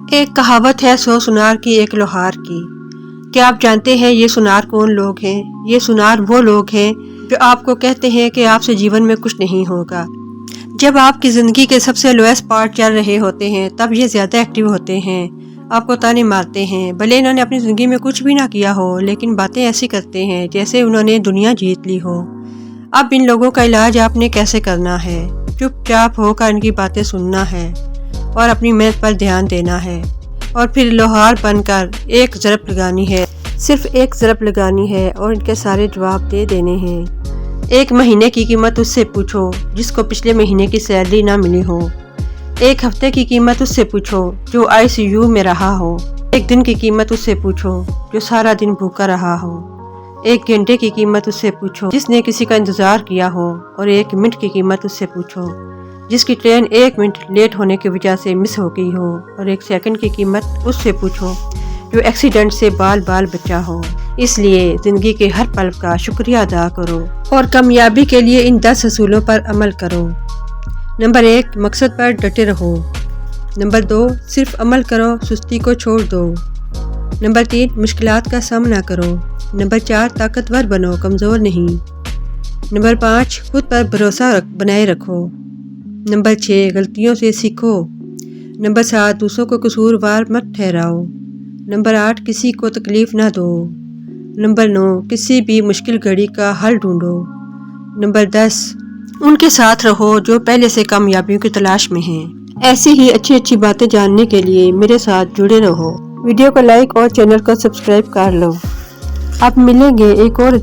ایک کہاوت ہے 100 سنار کی ایک لوہار کی۔ کیا آپ جانتے ہیں یہ سنار کون لوگ ہیں؟ یہ سنار وہ لوگ ہیں جو آپ کو کہتے ہیں کہ آپ سے جیون میں کچھ نہیں ہوگا۔ جب آپ کی زندگی کے سب سے لوئسٹ پارٹ چل رہے ہوتے ہیں تب یہ زیادہ ایکٹیو ہوتے ہیں، آپ کو تانے مارتے ہیں، بھلے انہوں نے اپنی زندگی میں کچھ بھی نہ کیا ہو لیکن باتیں ایسی کرتے ہیں جیسے انہوں نے دنیا جیت لی ہو۔ اب ان لوگوں کا علاج آپ نے کیسے کرنا ہے؟ چپ چاپ ہو کر ان کی باتیں سننا ہے اور اپنی محنت پر دھیان دینا ہے، اور پھر لوہار بن کر ایک ضرب لگانی ہے، صرف ایک ضرب لگانی ہے اور ان کے سارے جواب دے دینے ہیں۔ ایک مہینے کی قیمت اس سے پوچھو جس کو پچھلے مہینے کی سیلری نہ ملی ہو۔ ایک ہفتے کی قیمت اس سے پوچھو جو ICU میں رہا ہو۔ ایک دن کی قیمت اس سے پوچھو جو سارا دن بھوکا رہا ہو۔ ایک گھنٹے کی قیمت اس سے پوچھو جس نے کسی کا انتظار کیا ہو، اور ایک منٹ کی قیمت اس سے پوچھو جس کی ٹرین 1 منٹ لیٹ ہونے کی وجہ سے مس ہو گئی ہو، اور ایک سیکنڈ کی قیمت اس سے پوچھو جو ایکسیڈنٹ سے بال بچا ہو۔ اس لیے زندگی کے ہر پل کا شکریہ ادا کرو اور کامیابی کے لیے ان 10 اصولوں پر عمل کرو۔ نمبر 1، مقصد پر ڈٹے رہو۔ نمبر 2، صرف عمل کرو، سستی کو چھوڑ دو۔ نمبر 3، مشکلات کا سامنا کرو۔ نمبر 4، طاقتور بنو، کمزور نہیں۔ نمبر 5، خود پر بھروسہ بنائے رکھو۔ نمبر 6، غلطیوں سے سیکھو۔ نمبر 7، دوسروں کو قصوروار مت ٹھہراؤ۔ نمبر 8، کسی کو تکلیف نہ دو۔ نمبر 9، کسی بھی مشکل گھڑی کا حل ڈھونڈو۔ نمبر 10، ان کے ساتھ رہو جو پہلے سے کامیابیوں کی تلاش میں ہیں۔ ایسی ہی اچھی باتیں جاننے کے لیے میرے ساتھ جڑے رہو۔ ویڈیو کو لائک اور چینل کو سبسکرائب کر لو۔ اب ملیں گے ایک اور